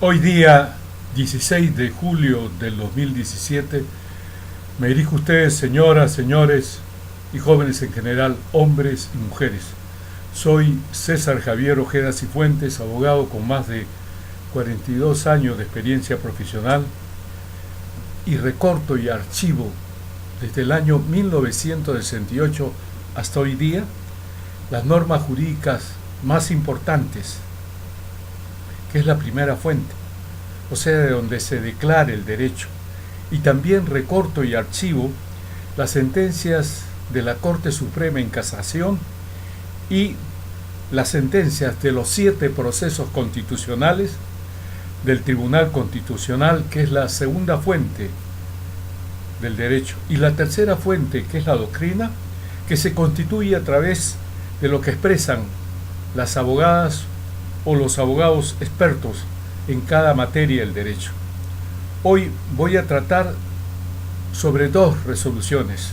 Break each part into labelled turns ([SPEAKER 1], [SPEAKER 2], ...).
[SPEAKER 1] Hoy día, 16 de julio del 2017, me dirijo a ustedes, señoras, señores y jóvenes en general, hombres y mujeres. Soy César Javier Ojeda Cifuentes, abogado con más de 42 años de experiencia profesional y recorto y archivo desde el año 1968 hasta hoy día las normas jurídicas más importantes, que es la primera fuente, o sea, de donde se declara el derecho. Y también recorto y archivo las sentencias de la Corte Suprema en Casación y las sentencias de los 7 procesos constitucionales del Tribunal Constitucional, que es la segunda fuente del derecho, y la tercera fuente, que es la doctrina, que se constituye a través de lo que expresan las abogadas o los abogados expertos en cada materia del derecho. Hoy voy a tratar sobre 2 resoluciones.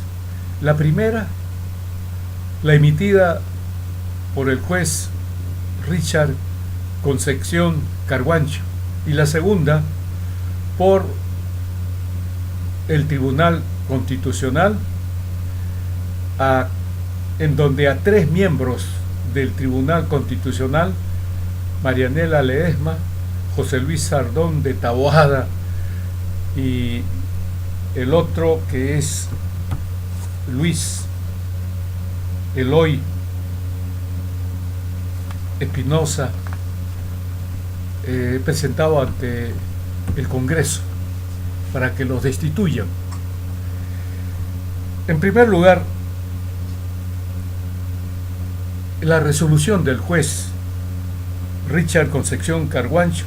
[SPEAKER 1] La primera, la emitida por el juez Richard Concepción Carguancho, y la segunda por el Tribunal Constitucional, en donde a 3 miembros del Tribunal Constitucional, Marianela Ledesma, José Luis Sardón de Taboada y el otro que es Luis Eloy Espinosa, presentado ante el Congreso para que los destituyan. En primer lugar, la resolución del juez Richard Concepción Carguancho,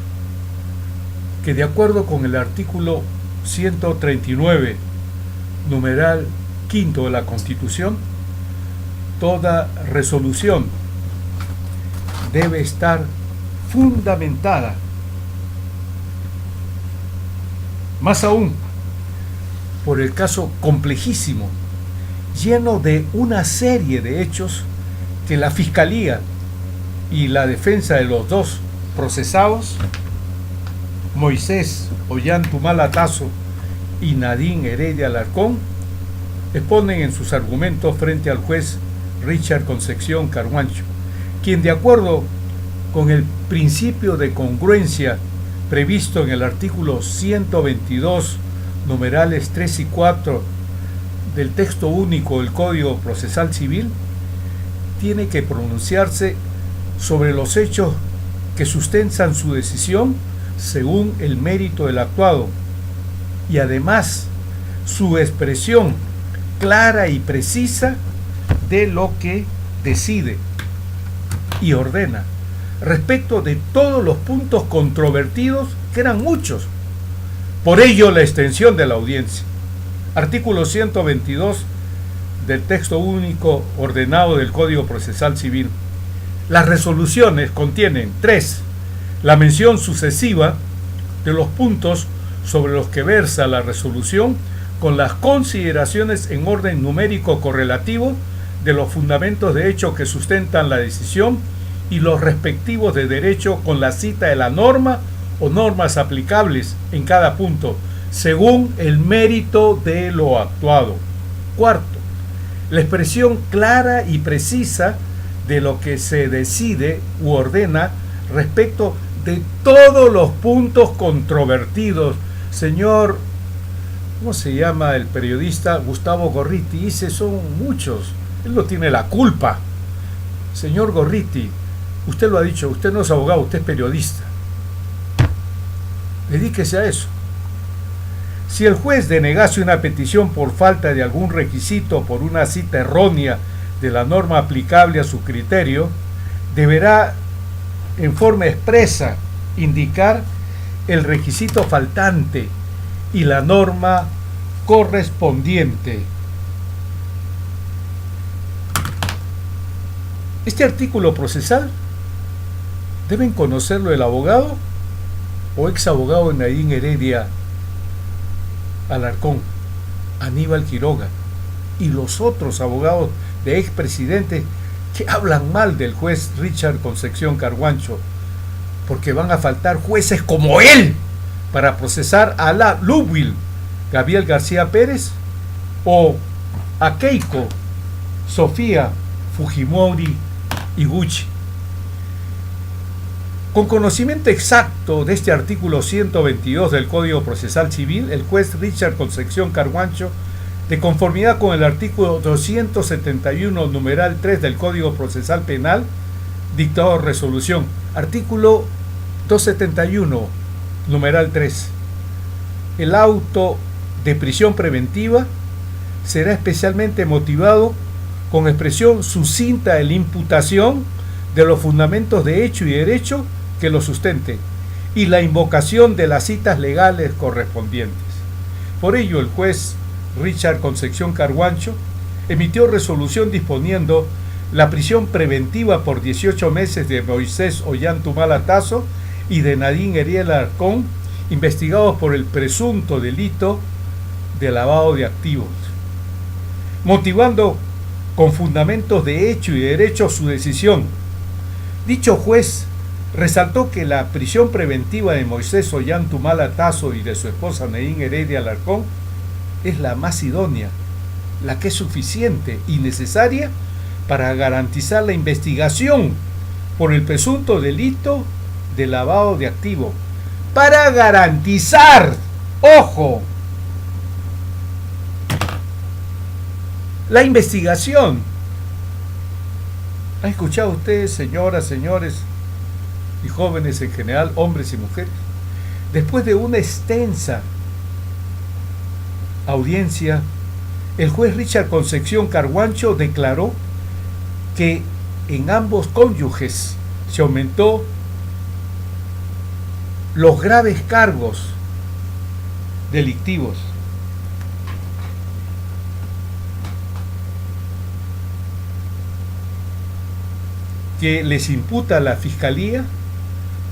[SPEAKER 1] que de acuerdo con el artículo 139, numeral 5 de la Constitución, toda resolución debe estar fundamentada. Más aún, por el caso complejísimo, lleno de una serie de hechos que la Fiscalía y la defensa de los 2 procesados, Moisés Ollantumala Tazo y Nadine Heredia Alarcón, exponen en sus argumentos frente al juez Richard Concepción Carguancho, quien, de acuerdo con el principio de congruencia previsto en el artículo 122, numerales 3 y 4 del texto único del Código Procesal Civil, tiene que pronunciarse sobre los hechos que sustentan su decisión según el mérito del actuado, y además su expresión clara y precisa de lo que decide y ordena respecto de todos los puntos controvertidos, que eran muchos. Por ello, la extensión de la audiencia. Artículo 122 del texto único ordenado del Código Procesal Civil. Las resoluciones contienen 3. La mención sucesiva de los puntos sobre los que versa la resolución, con las consideraciones en orden numérico correlativo de los fundamentos de hecho que sustentan la decisión y los respectivos de derecho, con la cita de la norma o normas aplicables en cada punto, según el mérito de lo actuado. 4. La expresión clara y precisa de lo que se decide u ordena respecto de todos los puntos controvertidos. Señor, ¿cómo se llama el periodista? Gustavo Gorriti. Dice, son muchos. Él no tiene la culpa. Señor Gorriti, usted lo ha dicho, usted no es abogado, usted es periodista. Dedíquese a eso. Si el juez denegase una petición por falta de algún requisito, por una cita errónea de la norma aplicable a su criterio, deberá en forma expresa indicar el requisito faltante y la norma correspondiente. Este artículo procesal deben conocerlo el abogado o ex abogado de Nadine Heredia Alarcón, Aníbal Quiroga y los otros abogados de expresidentes que hablan mal del juez Richard Concepción Carguancho, porque van a faltar jueces como él para procesar a la Ludwig Gabriel García Pérez o a Keiko Sofía Fujimori Iguchi. Con conocimiento exacto de este artículo 122 del Código Procesal Civil, el juez Richard Concepción Carguancho, de conformidad con el artículo 271, numeral 3 del Código Procesal Penal, dictó resolución. Artículo 271, numeral 3. El auto de prisión preventiva será especialmente motivado con expresión sucinta de la imputación de los fundamentos de hecho y derecho que lo sustente y la invocación de las citas legales correspondientes. Por ello, el juez Richard Concepción Carguancho emitió resolución disponiendo la prisión preventiva por 18 meses de Moisés Ollantumal Tasso y de Nadine Eriel Alarcón, investigados por el presunto delito de lavado de activos, motivando con fundamentos de hecho y derecho su decisión. Dicho juez resaltó que la prisión preventiva de Moisés Ollantumal Tasso y de su esposa Nadine Heredia Alarcón es la más idónea, la que es suficiente y necesaria para garantizar la investigación por el presunto delito de lavado de activos. Para garantizar, ojo, la investigación. ¿Han escuchado ustedes, señoras, señores y jóvenes en general, hombres y mujeres? Después de una extensa audiencia, el juez Richard Concepción Carguancho declaró que en ambos cónyuges se aumentó los graves cargos delictivos. Que les imputa la Fiscalía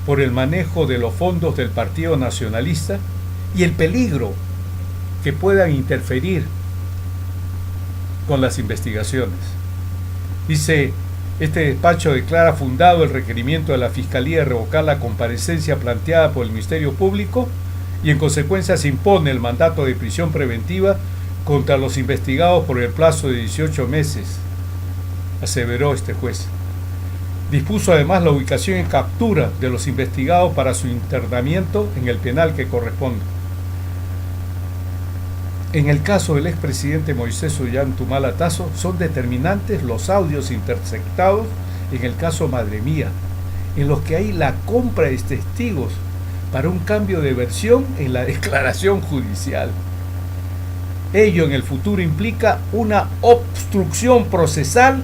[SPEAKER 1] por el manejo de los fondos del Partido Nacionalista y el peligro que puedan interferir con las investigaciones. Dice, este despacho declara fundado el requerimiento de la Fiscalía de revocar la comparecencia planteada por el Ministerio Público y en consecuencia se impone el mandato de prisión preventiva contra los investigados por el plazo de 18 meses, aseveró este juez. Dispuso además la ubicación y captura de los investigados para su internamiento en el penal que corresponde. En el caso del expresidente Moisés Ollantumal Tasso, son determinantes los audios interceptados en el caso Madre Mía, en los que hay la compra de testigos para un cambio de versión en la declaración judicial. Ello en el futuro implica una obstrucción procesal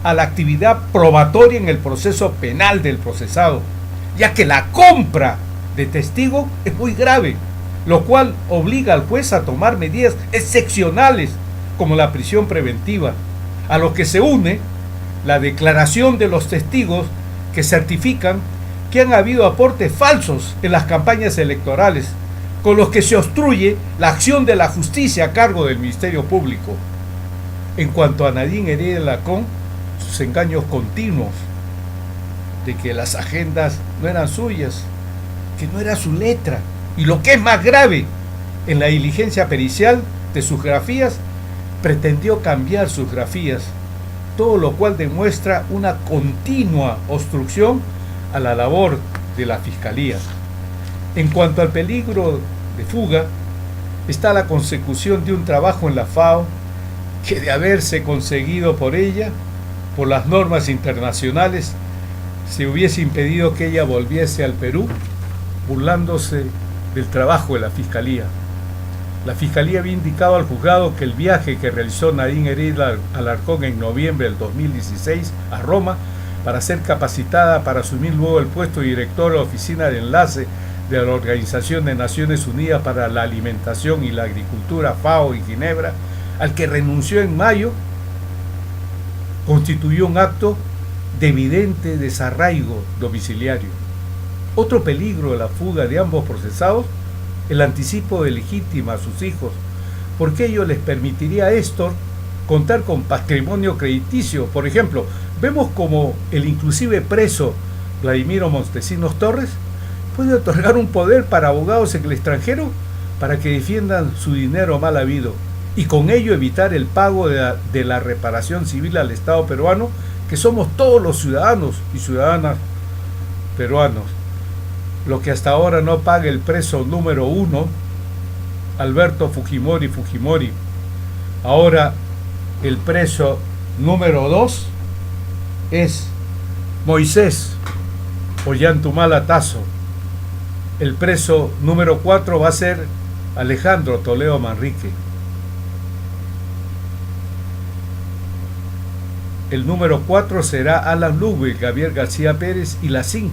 [SPEAKER 1] a la actividad probatoria en el proceso penal del procesado, ya que la compra de testigo es muy grave, lo cual obliga al juez a tomar medidas excepcionales como la prisión preventiva, a lo que se une la declaración de los testigos que certifican que han habido aportes falsos en las campañas electorales, con los que se obstruye la acción de la justicia a cargo del Ministerio Público. En cuanto a Nadine Heredia Alarcón, sus engaños continuos de que las agendas no eran suyas, que no era su letra, y lo que es más grave, en la diligencia pericial de sus grafías, pretendió cambiar sus grafías, todo lo cual demuestra una continua obstrucción a la labor de la Fiscalía. En cuanto al peligro de fuga, está la consecución de un trabajo en la FAO que, de haberse conseguido por ella, por las normas internacionales, se hubiese impedido que ella volviese al Perú, burlándose del trabajo de la Fiscalía. La Fiscalía había indicado al juzgado que el viaje que realizó Nadine Heredia Alarcón en noviembre del 2016 a Roma para ser capacitada para asumir luego el puesto de directora de la Oficina de Enlace de la Organización de Naciones Unidas para la Alimentación y la Agricultura, FAO, y Ginebra, al que renunció en mayo, constituyó un acto de evidente desarraigo domiciliario. Otro peligro de la fuga de ambos procesados, el anticipo de legítima a sus hijos, porque ello les permitiría a estos contar con patrimonio crediticio. Por ejemplo, vemos como el inclusive preso Vladimiro Montesinos Torres, puede otorgar un poder para abogados en el extranjero para que defiendan su dinero mal habido y con ello evitar el pago de la reparación civil al Estado peruano, que somos todos los ciudadanos y ciudadanas peruanos. Lo que hasta ahora no paga el preso número 1, Alberto Fujimori, ahora el preso número 2 es Moisés Ollantumala Tasso. El preso número 4 va a ser Alejandro Toledo Manrique. El número 4 será Alan Ludwig Gabriel García Pérez, y la 5,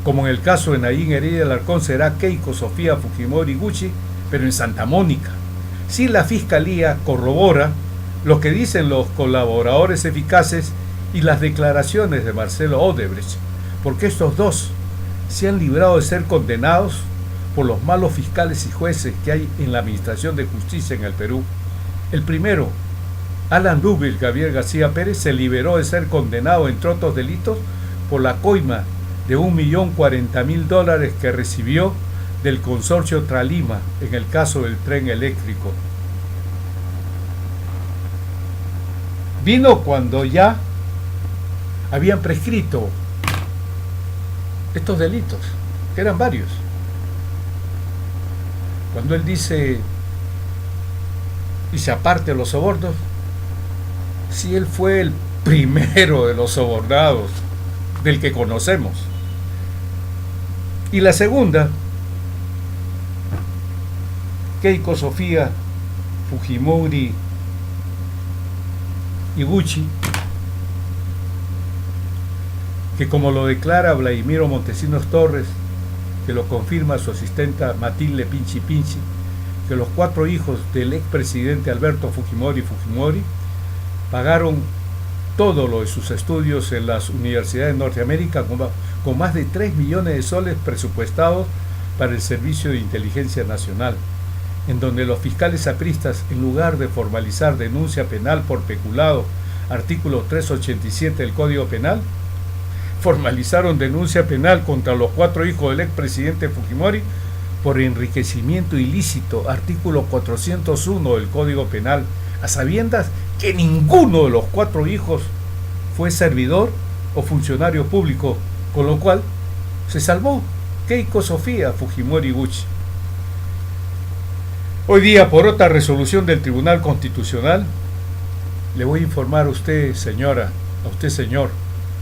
[SPEAKER 1] como en el caso de Nadine Heredia Alarcón, será Keiko Sofía Fujimori Gucci, pero en Santa Mónica. Si la Fiscalía corrobora lo que dicen los colaboradores eficaces y las declaraciones de Marcelo Odebrecht, porque estos dos se han librado de ser condenados por los malos fiscales y jueces que hay en la Administración de Justicia en el Perú. El primero, Alan Ludwig Gabriel García Pérez, se liberó de ser condenado, entre otros delitos, por la coima de $1.040.000 que recibió del consorcio Tralima en el caso del tren eléctrico. Vino cuando ya habían prescrito estos delitos, que eran varios. Cuando él dice, y se aparte los sobornos, si él fue el primero de los sobornados del que conocemos. Y la segunda, Keiko Sofía Fujimori Iguchi, que como lo declara Vladimiro Montesinos Torres, que lo confirma su asistenta Matilde Pinchi Pinchi, que los 4 hijos del expresidente Alberto Fujimori pagaron todo lo de sus estudios en las universidades de Norteamérica con más de 3 millones de soles presupuestados para el Servicio de Inteligencia Nacional, en donde los fiscales apristas, en lugar de formalizar denuncia penal por peculado, artículo 387 del Código Penal, formalizaron denuncia penal contra los 4 hijos del expresidente Fujimori por enriquecimiento ilícito, artículo 401 del Código Penal, a sabiendas que ninguno de los 4 hijos fue servidor o funcionario público, con lo cual se salvó Keiko Sofía Fujimori Gucci. Hoy día, por otra resolución del Tribunal Constitucional, le voy a informar a usted, señora, a usted, señor,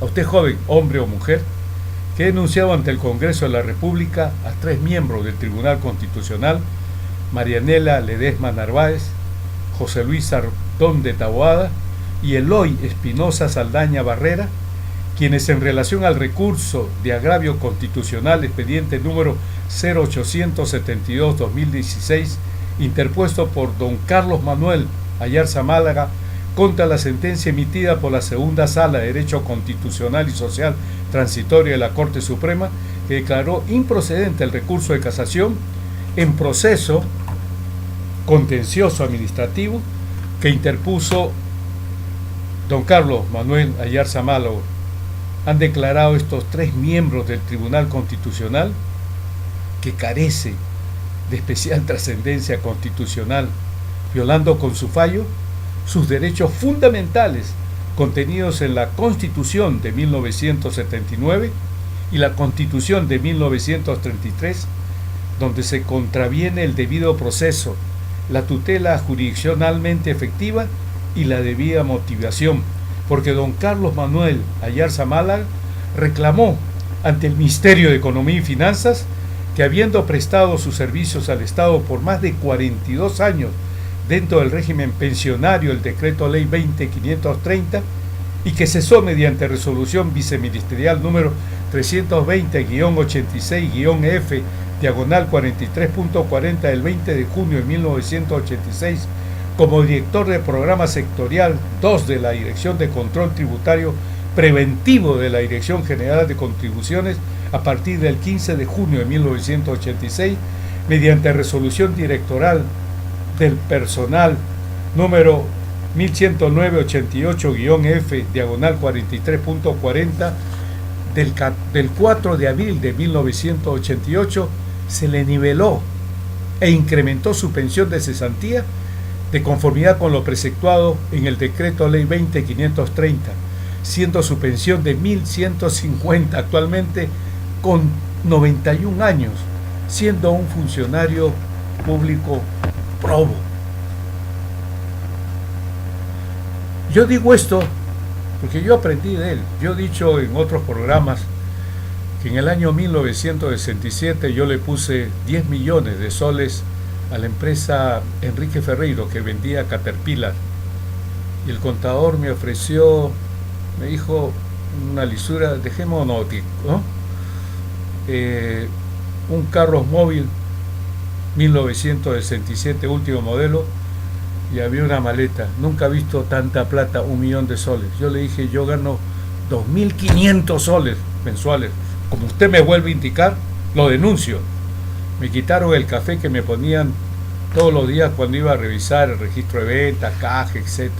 [SPEAKER 1] a usted, joven, hombre o mujer, que he denunciado ante el Congreso de la República a 3 miembros del Tribunal Constitucional: Marianela Ledesma Narváez, José Luis Sardón de Taboada y Eloy Espinosa Saldaña Barrera, quienes en relación al recurso de agravio constitucional expediente número 0872-2016, interpuesto por don Carlos Manuel Ayarza Málaga contra la sentencia emitida por la Segunda Sala de Derecho Constitucional y Social Transitoria de la Corte Suprema, que declaró improcedente el recurso de casación en proceso contencioso administrativo que interpuso don Carlos Manuel Ayarza Málaga. Han declarado estos 3 miembros del Tribunal Constitucional que carece de especial trascendencia constitucional, violando con su fallo sus derechos fundamentales contenidos en la Constitución de 1979 y la Constitución de 1933, donde se contraviene el debido proceso, la tutela jurisdiccionalmente efectiva y la debida motivación, porque don Carlos Manuel Ayarza Málaga reclamó ante el Ministerio de Economía y Finanzas que, habiendo prestado sus servicios al Estado por más de 42 años dentro del régimen pensionario, el decreto ley 20.530, y que cesó mediante resolución viceministerial número 320-86-F, diagonal 43.40 del 20 de junio de 1986, como director de programa sectorial 2 de la Dirección de Control Tributario Preventivo de la Dirección General de Contribuciones a partir del 15 de junio de 1986, mediante resolución directoral del personal número 1109-88-F, diagonal 43.40 del 4 de abril de 1988 se le niveló e incrementó su pensión de cesantía de conformidad con lo preceptuado en el Decreto Ley 20.530, siendo su pensión de 1.150 actualmente con 91 años, siendo un funcionario público probo. Yo digo esto porque yo aprendí de él. Yo he dicho en otros programas que en el año 1967 yo le puse 10 millones de soles a la empresa Enrique Ferreiro que vendía Caterpillar, y el contador me ofreció, me dijo una lisura, dejémonos, ¿no? Un carro móvil 1967 último modelo, y había una maleta. Nunca he visto tanta plata, 1 millón de soles. Yo le dije, yo gano 2.500 soles mensuales. Como usted me vuelve a indicar, lo denuncio. Me quitaron el café que me ponían todos los días cuando iba a revisar el registro de ventas, caja, etc.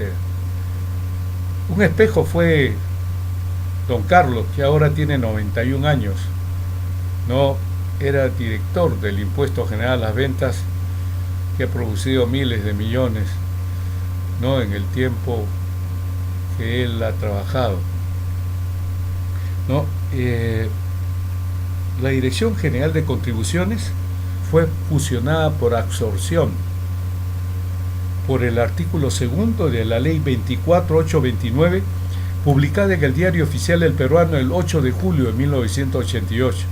[SPEAKER 1] Un espejo fue don Carlos, que ahora tiene 91 años. No, era director del Impuesto General a las Ventas, que ha producido miles de millones, ¿no?, en el tiempo que él ha trabajado, ¿no? La Dirección General de Contribuciones fue fusionada por absorción por el artículo 2 de la Ley 24.829, publicada en el Diario Oficial del Peruano el 8 de julio de 1988.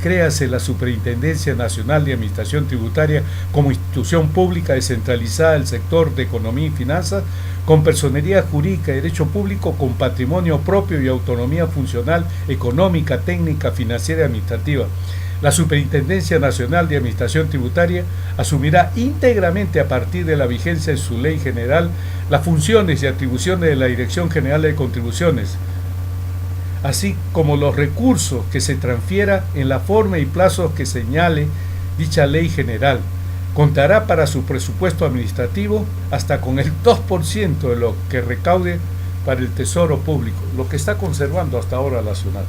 [SPEAKER 1] Créase la Superintendencia Nacional de Administración Tributaria como institución pública descentralizada del sector de economía y finanzas, con personería jurídica y derecho público, con patrimonio propio y autonomía funcional, económica, técnica, financiera y administrativa. La Superintendencia Nacional de Administración Tributaria asumirá íntegramente a partir de la vigencia de su ley general las funciones y atribuciones de la Dirección General de Contribuciones, así como los recursos que se transfiera en la forma y plazos que señale dicha ley general. Contará para su presupuesto administrativo hasta con el 2% de lo que recaude para el Tesoro Público, lo que está conservando hasta ahora la SUNAT.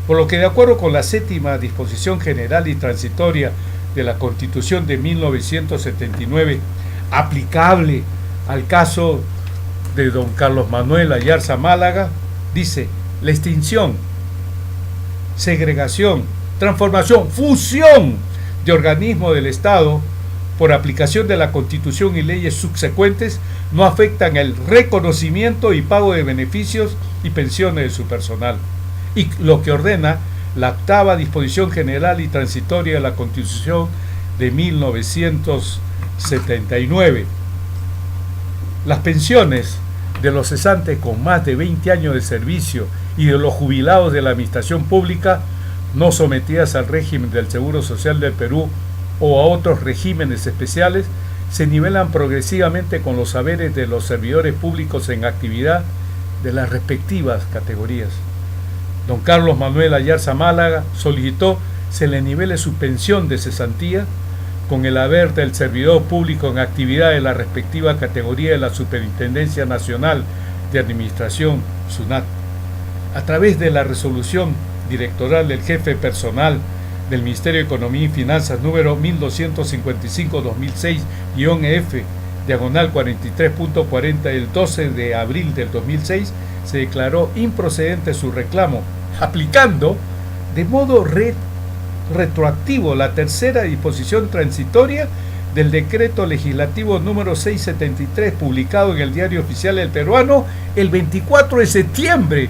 [SPEAKER 1] Por lo que, de acuerdo con la 7ª disposición general y transitoria de la Constitución de 1979, aplicable al caso de don Carlos Manuel Ayarza Málaga, dice: la extinción, segregación, transformación, fusión de organismos del Estado por aplicación de la Constitución y leyes subsecuentes no afectan el reconocimiento y pago de beneficios y pensiones de su personal. Y lo que ordena la 8ª disposición general y transitoria de la Constitución de 1979. Las pensiones de los cesantes con más de 20 años de servicio y de los jubilados de la administración pública no sometidas al régimen del Seguro Social del Perú o a otros regímenes especiales se nivelan progresivamente con los haberes de los servidores públicos en actividad de las respectivas categorías. Don Carlos Manuel Ayarza Málaga solicitó se le nivele su pensión de cesantía con el haber del servidor público en actividad de la respectiva categoría de la Superintendencia Nacional de Administración, SUNAT, a través de la resolución directoral del jefe personal del Ministerio de Economía y Finanzas número 1255-2006-F, diagonal 43.40 del 12 de abril del 2006, se declaró improcedente su reclamo, aplicando de modo retroactivo la 3ª disposición transitoria del decreto legislativo número 673, publicado en el Diario Oficial del Peruano el 24 de septiembre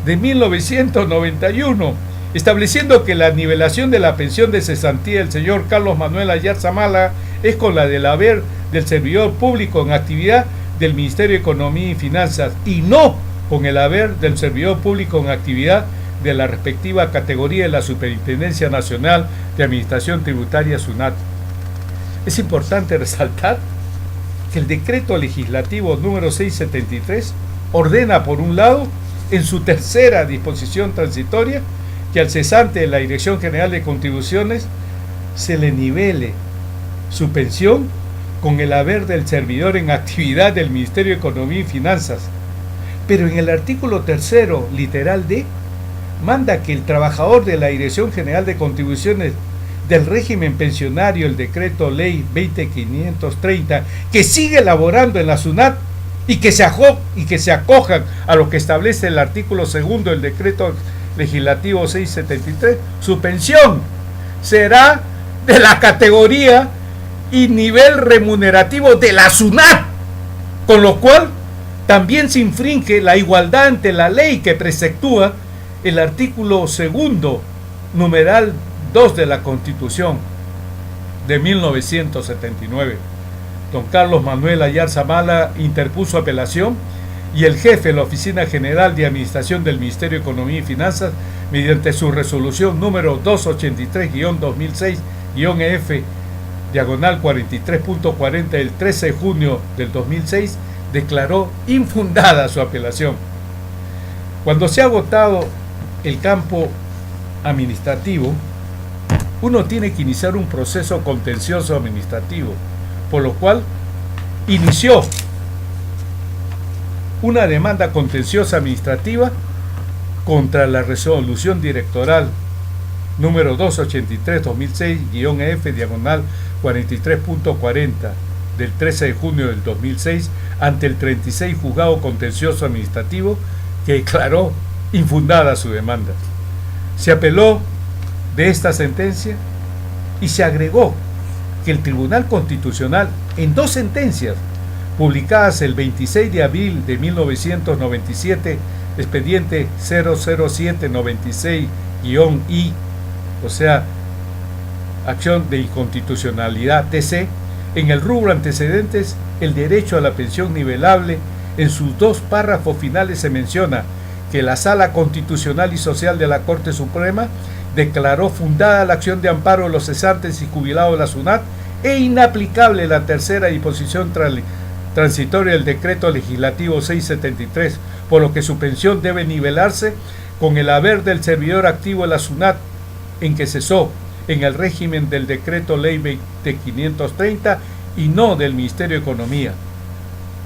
[SPEAKER 1] de 1991, estableciendo que la nivelación de la pensión de cesantía del señor Carlos Manuel Ayarza Málaga es con la del haber del servidor público en actividad del Ministerio de Economía y Finanzas y no con el haber del servidor público en actividad de la respectiva categoría de la Superintendencia Nacional de Administración Tributaria, SUNAT. Es importante resaltar que el decreto legislativo número 673 ordena, por un lado, en su 3ª disposición transitoria, que al cesante de la Dirección General de Contribuciones se le nivele su pensión con el haber del servidor en actividad del Ministerio de Economía y Finanzas. Pero en el artículo 3º, literal D, manda que el trabajador de la Dirección General de Contribuciones del régimen pensionario, el decreto ley 20530, que sigue elaborando en la SUNAT y que se acojan a lo que establece el artículo segundo del decreto legislativo 673, su pensión será de la categoría y nivel remunerativo de la SUNAT, con lo cual también se infringe la igualdad ante la ley que preceptúa el artículo segundo, numeral 2 de la Constitución de 1979. Don Carlos Manuel Ayarza Mala interpuso apelación y el jefe de la Oficina General de Administración del Ministerio de Economía y Finanzas, mediante su resolución número 283-2006-EF, diagonal 43.40 del 13 de junio del 2006, declaró infundada su apelación. Cuando se ha agotado el campo administrativo, uno tiene que iniciar un proceso contencioso administrativo, por lo cual inició una demanda contenciosa administrativa contra la resolución directoral número 283-2006-F, diagonal 43.40 del 13 de junio del 2006, ante el 36 Juzgado Contencioso Administrativo, que declaró infundada su demanda. Se apeló de esta sentencia y se agregó que el Tribunal Constitucional, en dos sentencias publicadas el 26 de abril de 1997, expediente 00796-I, o sea, acción de inconstitucionalidad TC, en el rubro antecedentes, el derecho a la pensión nivelable, en sus dos párrafos finales se menciona que la Sala Constitucional y Social de la Corte Suprema declaró fundada la acción de amparo de los cesantes y jubilados de la SUNAT e inaplicable la tercera disposición transitoria del decreto legislativo 673, por lo que su pensión debe nivelarse con el haber del servidor activo de la SUNAT en que cesó en el régimen del decreto ley 20530 y no del Ministerio de Economía.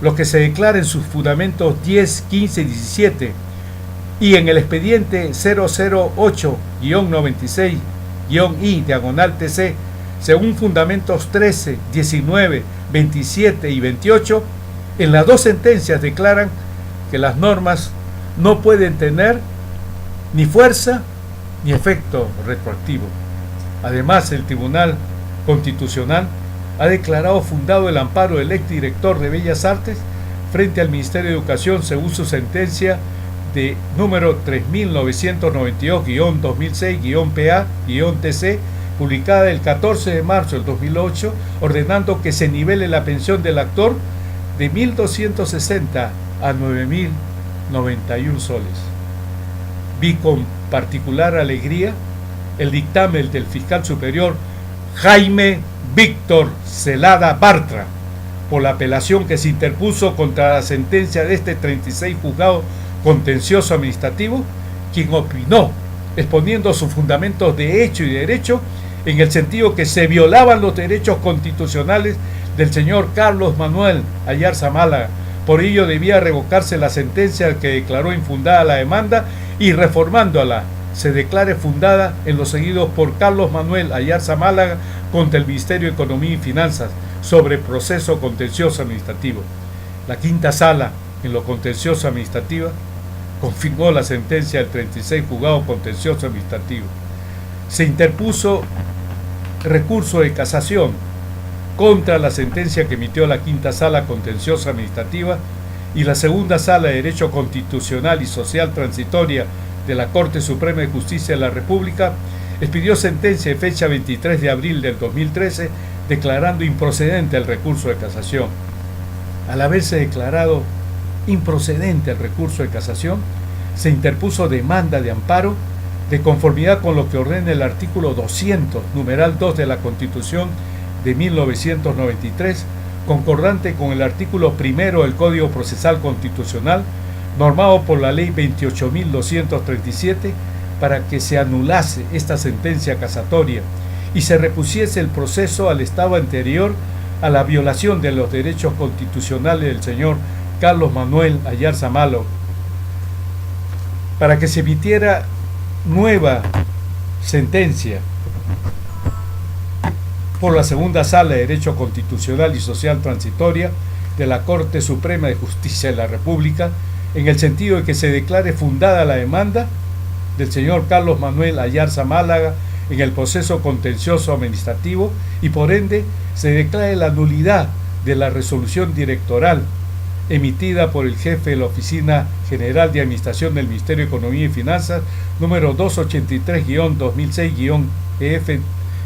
[SPEAKER 1] Lo que se declara en sus fundamentos 10, 15 y 17 y en el expediente 008-96-I, diagonal TC, según fundamentos 13, 19, 27 y 28, en las dos sentencias declaran que las normas no pueden tener ni fuerza ni efecto retroactivo. Además, el Tribunal Constitucional ha declarado fundado el amparo del exdirector de Bellas Artes frente al Ministerio de Educación según su sentencia de número 3992-2006-PA-TC, publicada el 14 de marzo del 2008, ordenando que se nivele la pensión del actor de 1.260 a 9.091 soles. Vi con particular alegría el dictamen del fiscal superior Jaime Víctor Celada Bartra por la apelación que se interpuso contra la sentencia de este 36 Juzgado Contencioso Administrativo, quien opinó, exponiendo sus fundamentos de hecho y derecho, en el sentido que se violaban los derechos constitucionales del señor Carlos Manuel Ayarza Málaga. Por ello debía revocarse la sentencia que declaró infundada la demanda y, reformándola, se declare fundada en lo seguido por Carlos Manuel Ayarza Málaga contra el Ministerio de Economía y Finanzas sobre proceso contencioso administrativo. La quinta sala en lo contencioso administrativo confirmó la sentencia del 36 Juzgado Contencioso Administrativo. Se interpuso recurso de casación contra la sentencia que emitió la quinta sala contenciosa administrativa, y la segunda sala de Derecho Constitucional y Social Transitoria de la Corte Suprema de Justicia de la República expidió sentencia de fecha 23 de abril del 2013 declarando improcedente el recurso de casación. Al haberse declarado improcedente el recurso de casación, se interpuso demanda de amparo de conformidad con lo que ordena el artículo 200, numeral 2 de la Constitución de 1993, concordante con el artículo primero del Código Procesal Constitucional, normado por la Ley 28.237, para que se anulase esta sentencia casatoria y se repusiese el proceso al estado anterior a la violación de los derechos constitucionales del señor Carlos Manuel Ayarza Málaga, para que se emitiera nueva sentencia por la Segunda Sala de Derecho Constitucional y Social Transitoria de la Corte Suprema de Justicia de la República, en el sentido de que se declare fundada la demanda del señor Carlos Manuel Ayarza Málaga en el proceso contencioso administrativo y por ende se declare la nulidad de la resolución directoral emitida por el jefe de la Oficina General de Administración del Ministerio de Economía y Finanzas, número 283-2006-EF,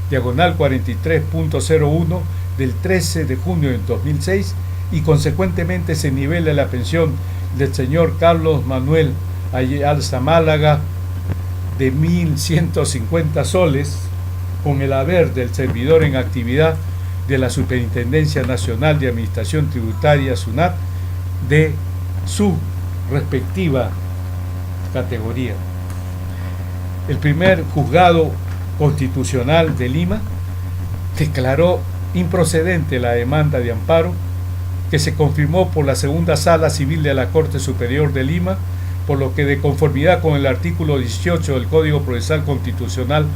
[SPEAKER 1] diagonal 43.01, del 13 de junio del 2006, y consecuentemente se nivela la pensión del señor Carlos Manuel Ayarza Málaga de 1.150 soles con el haber del servidor en actividad de la Superintendencia Nacional de Administración Tributaria, SUNAT, de su respectiva categoría. El primer juzgado constitucional de Lima declaró improcedente la demanda de amparo que se confirmó por la Segunda Sala Civil de la Corte Superior de Lima, por lo que de conformidad con el artículo 18 del Código Procesal Constitucional,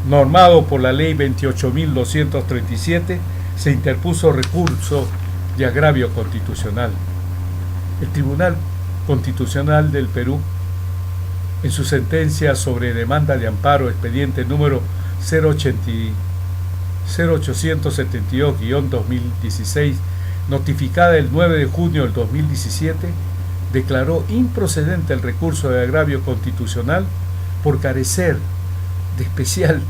[SPEAKER 1] normado por la Ley 28.237, se interpuso recurso de agravio constitucional. El Tribunal Constitucional del Perú, en su sentencia sobre demanda de amparo expediente número 0872-2016, notificada el 9 de junio del 2017, declaró improcedente el recurso de agravio constitucional por carecer de especial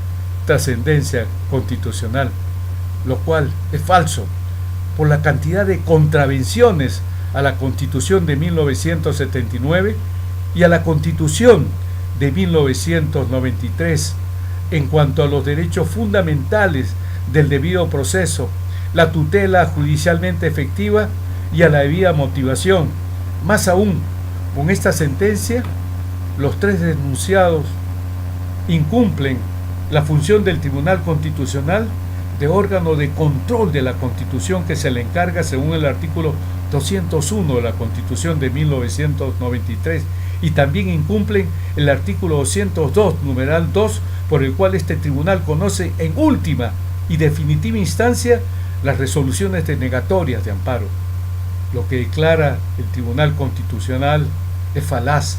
[SPEAKER 1] trascendencia constitucional, lo cual es falso por la cantidad de contravenciones a la Constitución de 1979 y a la Constitución de 1993 en cuanto a los derechos fundamentales del debido proceso, la tutela judicialmente efectiva y a la debida motivación. Más aún, con esta sentencia, los tres denunciados incumplen la función del Tribunal Constitucional de órgano de control de la Constitución que se le encarga según el artículo 201 de la Constitución de 1993, y también incumplen el artículo 202, numeral 2, por el cual este tribunal conoce en última y definitiva instancia las resoluciones denegatorias de amparo. Lo que declara el Tribunal Constitucional es falaz,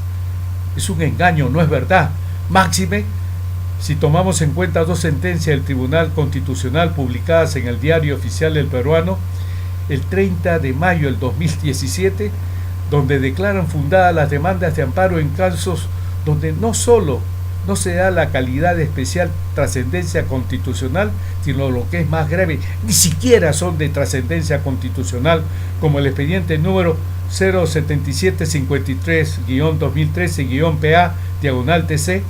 [SPEAKER 1] es un engaño, no es verdad. Máxime si tomamos en cuenta dos sentencias del Tribunal Constitucional publicadas en el Diario Oficial del Peruano el 30 de mayo del 2017, donde declaran fundadas las demandas de amparo en casos donde no solo no se da la calidad de especial trascendencia constitucional, sino lo que es más grave, ni siquiera son de trascendencia constitucional, como el expediente número 07753-2013-PA, diagonal TC,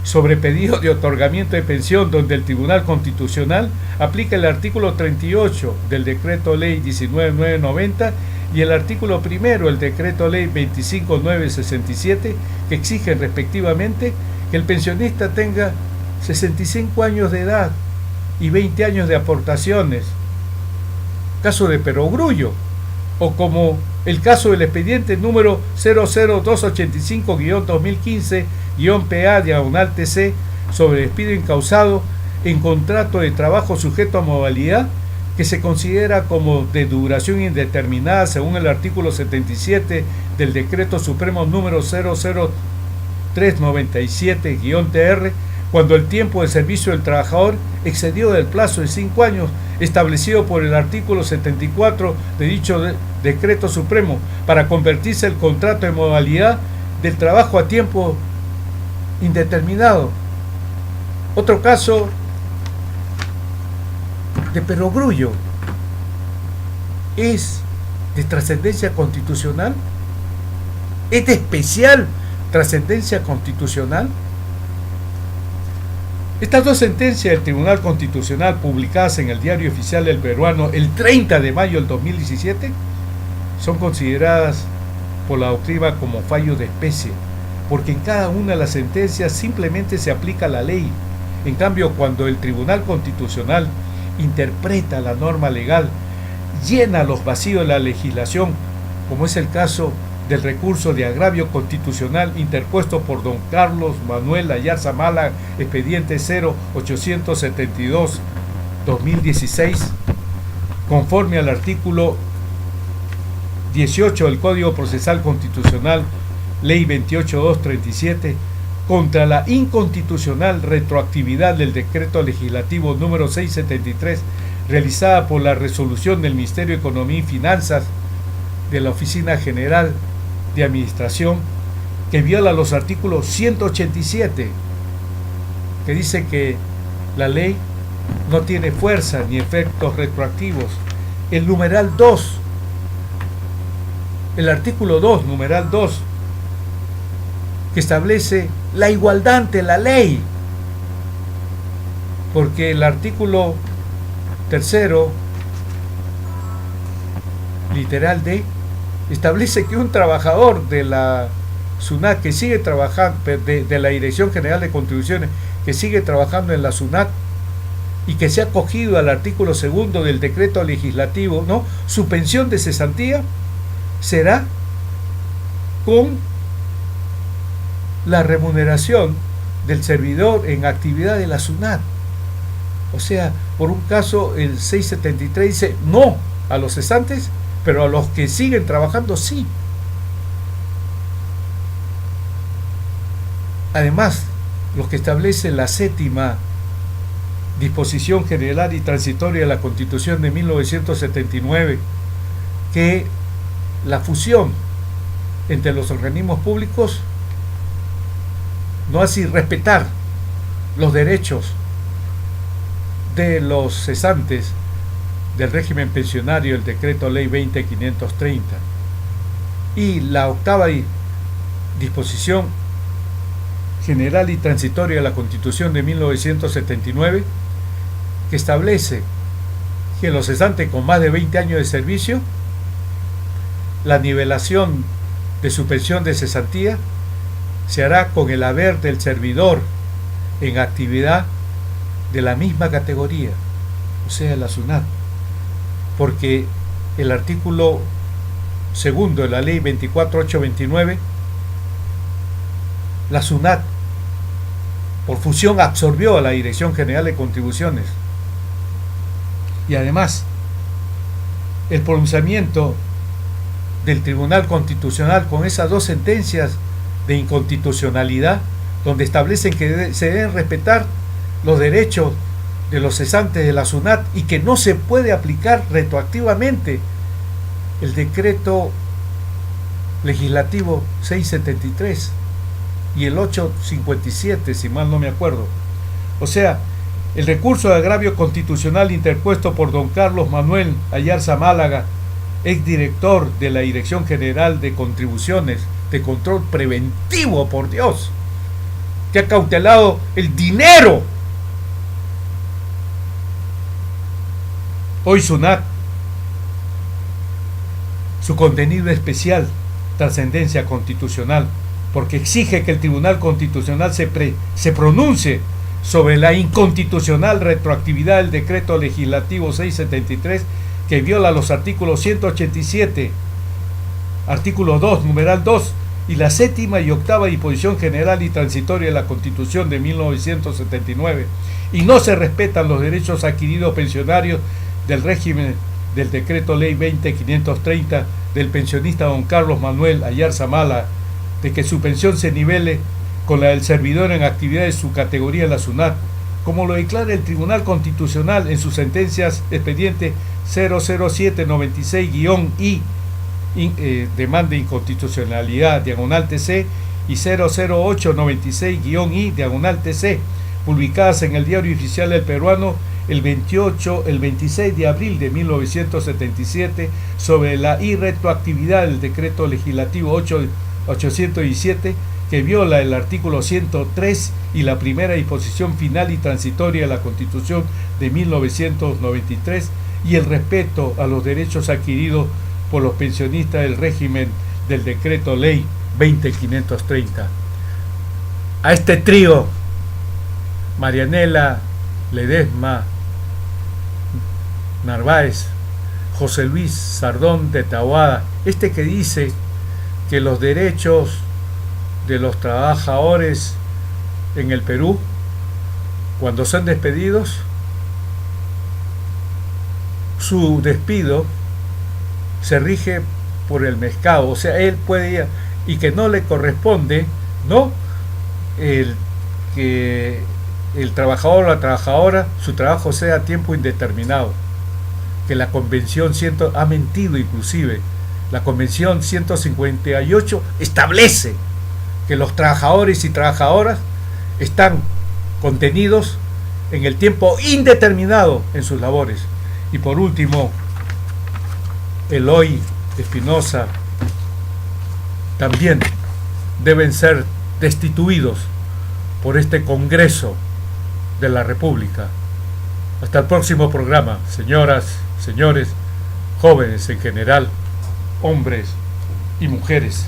[SPEAKER 1] sobre pedido de otorgamiento de pensión, donde el Tribunal Constitucional aplica el artículo 38 del Decreto Ley 19990 y el artículo primero del Decreto Ley 25967, que exigen respectivamente que el pensionista tenga 65 años de edad y 20 años de aportaciones, caso de perogrullo, o como el caso del expediente número 00285-2015-PA, diagonal TC, sobre despido incausado en contrato de trabajo sujeto a modalidad que se considera como de duración indeterminada según el artículo 77 del Decreto Supremo número 00397-TR, cuando el tiempo de servicio del trabajador excedió del plazo de 5 años establecido por el artículo 74 de dicho Decreto Supremo, para convertirse el contrato en modalidad del trabajo a tiempo indeterminado. Otro caso de perogrullo es de trascendencia constitucional, es de especial trascendencia constitucional. Estas dos sentencias del Tribunal Constitucional publicadas en el Diario Oficial del Peruano el 30 de mayo del 2017 son consideradas por la doctrina como fallo de especie, porque en cada una de las sentencias simplemente se aplica la ley. En cambio, cuando el Tribunal Constitucional interpreta la norma legal, llena los vacíos de la legislación, como es el caso del recurso de agravio constitucional interpuesto por don Carlos Manuel Ayarza Málaga, expediente 0872-2016, conforme al artículo 18 del Código Procesal Constitucional, Ley 28237, contra la inconstitucional retroactividad del decreto legislativo número 673, realizada por la resolución del Ministerio de Economía y Finanzas de la Oficina General de Administración, que viola los artículos 187, que dice que la ley no tiene fuerza ni efectos retroactivos. El numeral 2, el artículo 2, numeral 2, que establece la igualdad ante la ley, porque el artículo tercero, literal D, establece que un trabajador de la SUNAT que sigue trabajando, de la Dirección General de Contribuciones, que sigue trabajando en la SUNAT y que se ha acogido al artículo segundo del decreto legislativo, ¿no?, su pensión de cesantía será con la remuneración del servidor en actividad de la SUNAT. O sea, por un caso el 673 dice no a los cesantes, pero a los que siguen trabajando sí. Además, lo que establece la séptima disposición general y transitoria de la Constitución de 1979, que la fusión entre los organismos públicos no hace respetar los derechos de los cesantes del régimen pensionario, el decreto ley 20530, y la octava disposición general y transitoria de la Constitución de 1979, que establece que los cesantes con más de 20 años de servicio, la nivelación de su pensión de cesantía se hará con el haber del servidor en actividad de la misma categoría, o sea, la SUNAT, porque el artículo segundo de la ley 24829, la SUNAT por fusión absorbió a la Dirección General de Contribuciones, y además el pronunciamiento del Tribunal Constitucional con esas dos sentencias de inconstitucionalidad, donde establecen que se deben respetar los derechos de los cesantes de la SUNAT y que no se puede aplicar retroactivamente el decreto legislativo 673 y el 857, si mal no me acuerdo. O sea, el recurso de agravio constitucional interpuesto por don Carlos Manuel Ayarza Málaga, exdirector de la Dirección General de Contribuciones, de control preventivo, por Dios, que ha cautelado el dinero. Hoy SUNAT, su contenido especial, trascendencia constitucional, porque exige que el Tribunal Constitucional se pronuncie sobre la inconstitucional retroactividad del decreto legislativo 673, que viola los artículos 187, artículo 2, numeral 2, y la séptima y octava disposición general y transitoria de la Constitución de 1979, y no se respetan los derechos adquiridos pensionarios del régimen del decreto ley 20530 del pensionista don Carlos Manuel Ayarza Málaga, de que su pensión se nivele con la del servidor en actividad de su categoría en la SUNAT, como lo declara el Tribunal Constitucional en sus sentencias expediente 00796-I, demanda inconstitucionalidad, diagonal TC, y 00896-I, diagonal TC, publicadas en el Diario Oficial del Peruano el 26 de abril de 1977, sobre la irretroactividad del decreto legislativo 817, que viola el artículo 103 y la primera disposición final y transitoria de la Constitución de 1993, y el respeto a los derechos adquiridos por los pensionistas del régimen del decreto ley 20530. A este trío, Marianela Ledesma Narváez, José Luis Sardón de Taboada, que dice que los derechos de los trabajadores en el Perú, cuando son despedidos, su despido se rige por el mercado, o sea, él puede ir, y que no le corresponde, ¿no?, el que el trabajador o la trabajadora, su trabajo sea a tiempo indeterminado, que la convención ha mentido inclusive. La convención 158 establece que los trabajadores y trabajadoras están contenidos en el tiempo indeterminado en sus labores. Y por último, Eloy Espinosa también deben ser destituidos por este Congreso de la República. Hasta el próximo programa, señoras, señores, jóvenes en general, hombres y mujeres.